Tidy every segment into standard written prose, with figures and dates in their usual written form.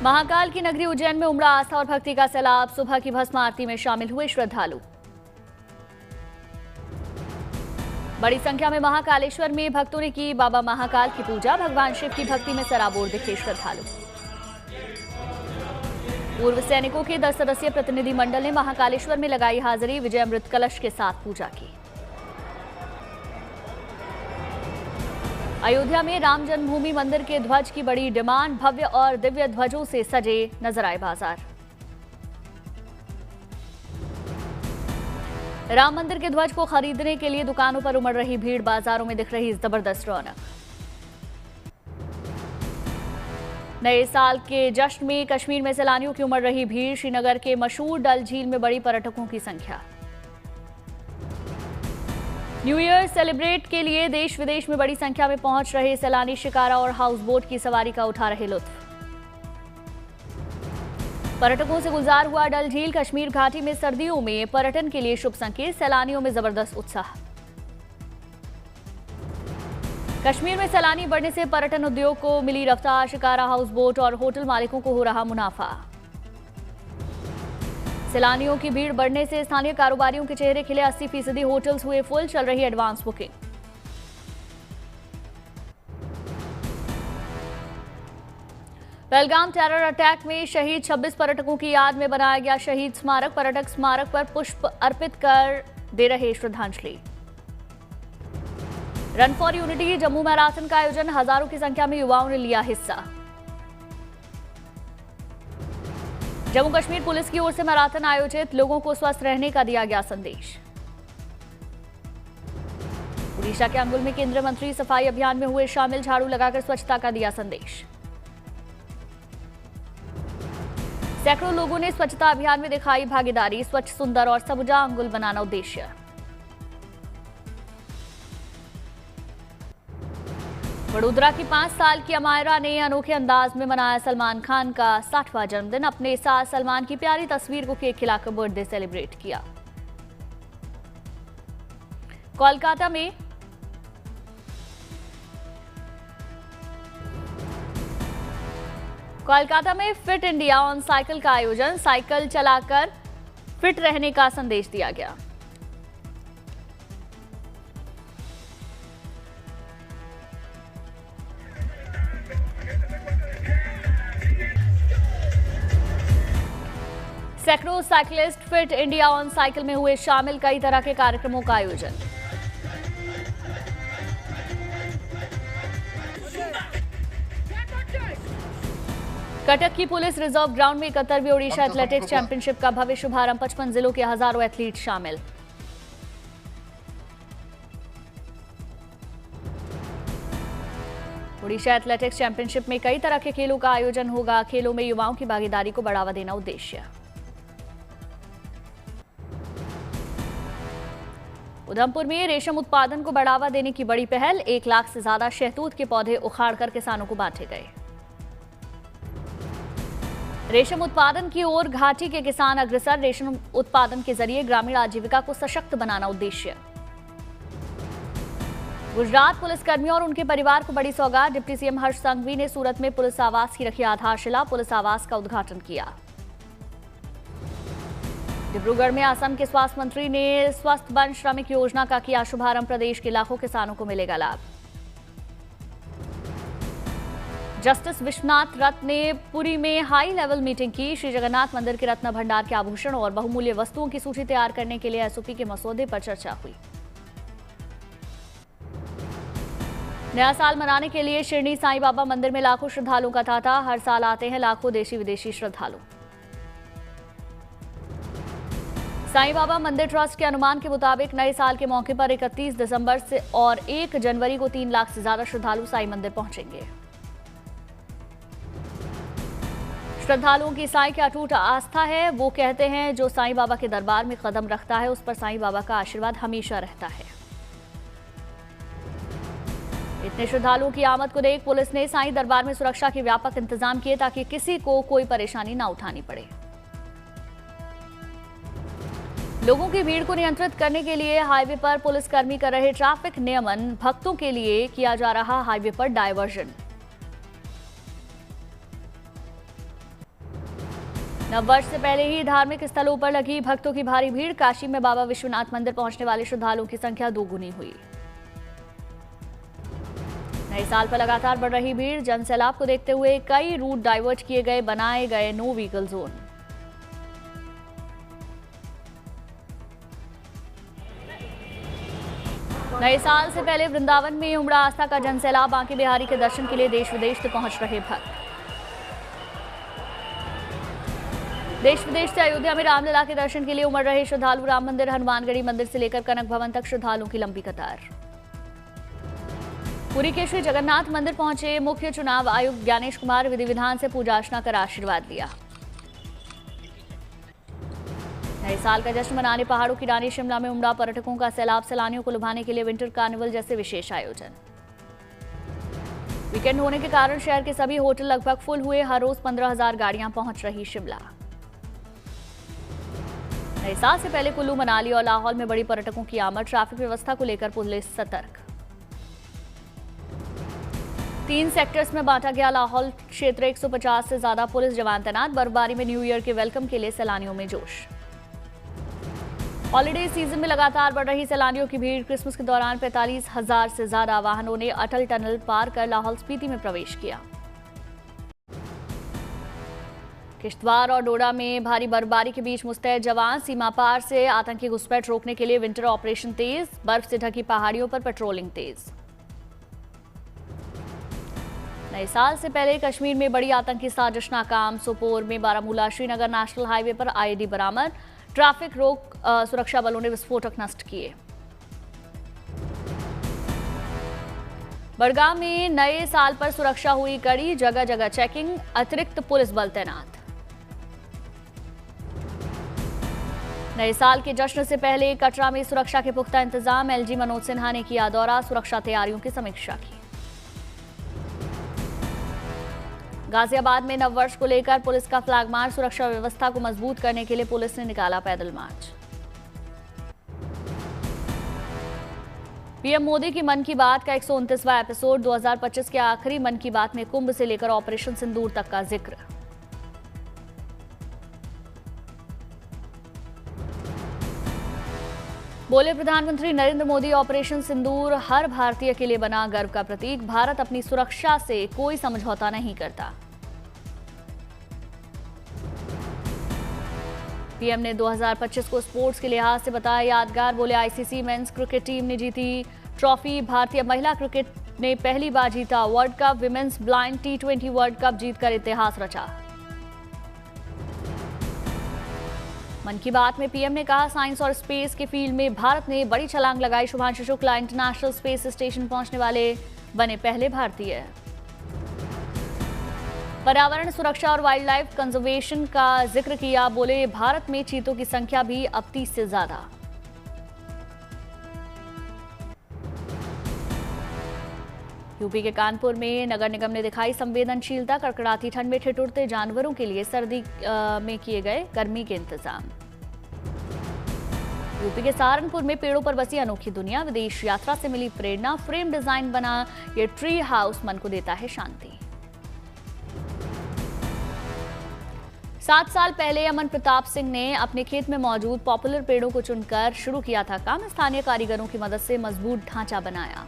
महाकाल की नगरी उज्जैन में उमड़ा आस्था और भक्ति का सैलाब। सुबह की भस्म आरती में शामिल हुए श्रद्धालु। बड़ी संख्या में महाकालेश्वर में भक्तों ने की बाबा महाकाल की पूजा। भगवान शिव की भक्ति में सराबोर दिखे श्रद्धालु। पूर्व सैनिकों के 10 सदस्यीय प्रतिनिधि मंडल ने महाकालेश्वर में लगाई हाजिरी। विजय अमृत कलश के साथ पूजा की। अयोध्या में राम जन्मभूमि मंदिर के ध्वज की बड़ी डिमांड। भव्य और दिव्य ध्वजों से सजे नजर आए बाजार। राम मंदिर के ध्वज को खरीदने के लिए दुकानों पर उमड़ रही भीड़। बाजारों में दिख रही जबरदस्त रौनक। नए साल के जश्न में कश्मीर में सैलानियों की उमड़ रही भीड़। श्रीनगर के मशहूर डल झील में बड़ी पर्यटकों की संख्या। न्यू ईयर सेलिब्रेट के लिए देश विदेश में बड़ी संख्या में पहुंच रहे सैलानी शिकारा और हाउस बोट की सवारी का उठा रहे लुत्फ। पर्यटकों से गुलजार हुआ डल झील। कश्मीर घाटी में सर्दियों में पर्यटन के लिए शुभ संकेत। सैलानियों में जबरदस्त उत्साह। कश्मीर में सैलानी बढ़ने से पर्यटन उद्योग को मिली रफ्तार। शिकारा, हाउस बोट और होटल मालिकों को हो रहा मुनाफा। सैलानियों की भीड़ बढ़ने से स्थानीय कारोबारियों के चेहरे खिले। 80% होटल्स हुए फुल। चल रही advance booking. Pahalgam terror attack में शहीद 26 पर्यटकों की याद में बनाया गया शहीद स्मारक। पर्यटक स्मारक पर पुष्प अर्पित कर दे रहे श्रद्धांजलि। Run for unity Jammu marathon का आयोजन। हजारों की संख्या में युवाओं ने लिया हिस्सा। जम्मू कश्मीर पुलिस की ओर से मैराथन आयोजित। लोगों को स्वस्थ रहने का दिया गया संदेश। उड़ीसा के अंगुल में केंद्रीय मंत्री सफाई अभियान में हुए शामिल। झाड़ू लगाकर स्वच्छता का दिया संदेश। सैकड़ों लोगों ने स्वच्छता अभियान में दिखाई भागीदारी। स्वच्छ, सुंदर और सबुजा अंगुल बनाना उद्देश्य। वडोदरा की 5 साल की अमायरा ने अनोखे अंदाज में मनाया सलमान खान का 60वां जन्मदिन। अपने साथ सलमान की प्यारी तस्वीर को केक खिलाकर बर्थडे सेलिब्रेट किया। कोलकाता में फिट इंडिया ऑन साइकिल का आयोजन। साइकिल चलाकर फिट रहने का संदेश दिया गया। सैकड़ों cyclist fit India on cycle में हुए शामिल। कई तरह के कार्यक्रमों का आयोजन। कटक की पुलिस रिजर्व ग्राउंड में 71वीं ओडिशा एथलेटिक्स चैंपियनशिप का भव्य शुभारंभ। 55 जिलों के हजारों एथलीट शामिल। ओडिशा एथलेटिक्स चैंपियनशिप में कई तरह के खेलों का आयोजन होगा। खेलों में युवाओं की भागीदारी को बढ़ावा देना उद्देश्य। उधमपुर में रेशम उत्पादन को बढ़ावा देने की बड़ी पहल। 1 लाख से ज्यादा शहतूत के पौधे उखाड़कर किसानों को बांटे गए। रेशम उत्पादन की ओर घाटी के किसान अग्रसर। रेशम उत्पादन के जरिए ग्रामीण आजीविका को सशक्त बनाना उद्देश्य। गुजरात पुलिसकर्मियों और उनके परिवार को बड़ी सौगात। डिप्टी सीएम हर्ष संघवी ने सूरत में पुलिस आवास की रखी आधारशिला। पुलिस आवास का उद्घाटन किया। डिब्रूगढ़ में असम के स्वास्थ्य मंत्री ने स्वस्थ वन श्रमिक योजना का किया शुभारंभ। प्रदेश के लाखों किसानों को मिलेगा लाभ। जस्टिस विश्वनाथ रथ ने पुरी में हाई लेवल मीटिंग की। श्री जगन्नाथ मंदिर के रत्न भंडार के आभूषण और बहुमूल्य वस्तुओं की सूची तैयार करने के लिए एसओपी के मसौदे पर चर्चा हुई। नया साल मनाने के लिए शिरडी साईं बाबा मंदिर में लाखों श्रद्धालुओं का तांता। हर साल आते हैं लाखों देशी विदेशी श्रद्धालु। साईं बाबा मंदिर ट्रस्ट के अनुमान के मुताबिक नए साल के मौके पर 31 दिसंबर से और 1 जनवरी को 3 लाख से ज्यादा श्रद्धालु साईं मंदिर पहुंचेंगे। श्रद्धालुओं की साईं की अटूट आस्था है। वो कहते हैं जो साईं बाबा के दरबार में कदम रखता है उस पर साईं बाबा का आशीर्वाद हमेशा रहता है। इतने श्रद्धालुओं की आमद को देख पुलिस ने साईं दरबार में सुरक्षा के व्यापक इंतजाम किए ताकि किसी को कोई परेशानी न उठानी पड़े। लोगों की भीड़ को नियंत्रित करने के लिए हाईवे पर पुलिसकर्मी कर रहे ट्रैफिक नियमन। भक्तों के लिए किया जा रहा हाईवे पर डायवर्जन। नववर्ष से पहले ही धार्मिक स्थलों पर लगी भक्तों की भारी भीड़। काशी में बाबा विश्वनाथ मंदिर पहुंचने वाले श्रद्धालुओं की संख्या दोगुनी हुई। नए साल पर लगातार बढ़ रही भीड़। जनसैलाब को देखते हुए कई रूट डाइवर्ट किए गए, बनाए गए नो व्हीकल जोन। नए साल से पहले वृंदावन में उमड़ा आस्था का जनसैलाब। बांके बिहारी के दर्शन के लिए देश विदेश से पहुंच रहे भक्त। देश विदेश से अयोध्या में रामलला के दर्शन के लिए उमड़ रहे श्रद्धालु। राम मंदिर, हनुमानगढ़ी मंदिर से लेकर कनक भवन तक श्रद्धालुओं की लंबी कतार। पुरी के श्री जगन्नाथ मंदिर पहुंचे मुख्य चुनाव आयुक्त ज्ञानेश कुमार। विधि विधान से पूजा अर्चना कर आशीर्वाद लिया। नए साल का जश्न मनाने पहाड़ों की रानी शिमला में उमड़ा पर्यटकों का सैलाब। सैलानियों को लुभाने के लिए विंटर कार्निवल जैसे विशेष आयोजन। वीकेंड होने के कारण शहर के सभी होटल लगभग फुल हुए। हर रोज 15,000 गाड़ियां पहुंच रही शिमला। नए साल से पहले कुल्लू, मनाली और लाहौल में बड़ी पर्यटकों की आमद। ट्रैफिक व्यवस्था को लेकर पुलिस सतर्क। 3 सेक्टर्स में बांटा गया लाहौल क्षेत्र। 150 से ज्यादा पुलिस जवान तैनात। बर्फबारी में न्यू ईयर के वेलकम के लिए सैलानियों में जोश। हॉलीडे सीजन में लगातार बढ़ रही सैलानियों की भीड़। क्रिसमस के दौरान 45,000 से ज्यादा वाहनों ने अटल टनल पार कर लाहौल स्पीति में प्रवेश किया। किश्तवाड़ और डोडा में भारी बर्फबारी के बीच मुस्तैद जवान। सीमा पार से आतंकी घुसपैठ रोकने के लिए विंटर ऑपरेशन तेज। बर्फ से ढकी पहाड़ियों पर पेट्रोलिंग तेज। नए साल से पहले कश्मीर में बड़ी आतंकी साजिश नाकाम। सोपोर में बारामूला श्रीनगर नेशनल हाईवे पर आईईडी बरामद। ट्रैफिक रोक सुरक्षा बलों ने विस्फोटक नष्ट किए। बड़गांव में नए साल पर सुरक्षा हुई कड़ी। जगह जगह चेकिंग, अतिरिक्त पुलिस बल तैनात। नए साल के जश्न से पहले कटरा में सुरक्षा के पुख्ता इंतजाम। एलजी मनोज सिन्हा ने किया दौरा। सुरक्षा तैयारियों की समीक्षा की। गाजियाबाद में नववर्ष को लेकर पुलिस का फ्लैग मार्च। सुरक्षा व्यवस्था को मजबूत करने के लिए पुलिस ने निकाला पैदल मार्च। पीएम मोदी की मन की बात का 129वां एपिसोड। 2025 के आखिरी मन की बात में कुंभ से लेकर ऑपरेशन सिंदूर तक का जिक्र। बोले प्रधानमंत्री नरेंद्र मोदी, ऑपरेशन सिंदूर हर भारतीय के लिए बना गर्व का प्रतीक। भारत अपनी सुरक्षा से कोई समझौता नहीं करता। पीएम ने 2025 को स्पोर्ट्स के लिहाज से बताया यादगार। बोले आईसीसी मेंस क्रिकेट टीम ने जीती ट्रॉफी। भारतीय महिला क्रिकेट ने पहली बार जीता world cup. Women's blind T20 world cup जीतकर इतिहास रचा। मन की बात में पीएम ने कहा साइंस और स्पेस के फील्ड में भारत ने बड़ी छलांग लगाई। Shubhanshu Shukla international space station पहुंचने वाले बने पहले भारतीय। पर्यावरण सुरक्षा और वाइल्ड लाइफ कंजर्वेशन का जिक्र किया। बोले भारत में चीतों की संख्या भी अब 30 से ज्यादा। यूपी के कानपुर में नगर निगम ने दिखाई संवेदनशीलता। कड़कड़ाती ठंड में ठिठुरते जानवरों के लिए सर्दी में किए गए गर्मी के इंतजाम। यूपी के सहारनपुर में पेड़ों पर बसी अनोखी दुनिया। विदेश यात्रा से मिली प्रेरणा। फ्रेम डिजाइन बना ये ट्री हाउस मन को देता है शांति। 7 साल पहले अमन प्रताप सिंह ने अपने खेत में मौजूद पॉपुलर पेड़ों को चुनकर शुरू किया था काम। स्थानीय कारीगरों की मदद से मजबूत ढांचा बनाया।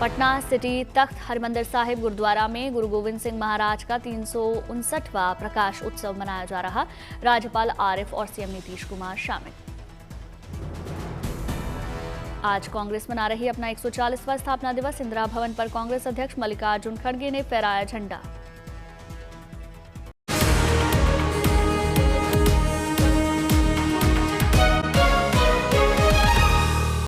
पटना सिटी तख्त हरिमंदिर साहिब गुरुद्वारा में गुरु गोविंद सिंह महाराज का 359वां प्रकाश उत्सव मनाया जा रहा। राज्यपाल आरिफ और सीएम नीतीश कुमार शामिल। आज कांग्रेस मना रही अपना 140वां स्थापना दिवस। इंदिरा भवन पर कांग्रेस अध्यक्ष मल्लिकार्जुन खड़गे ने फहराया झंडा।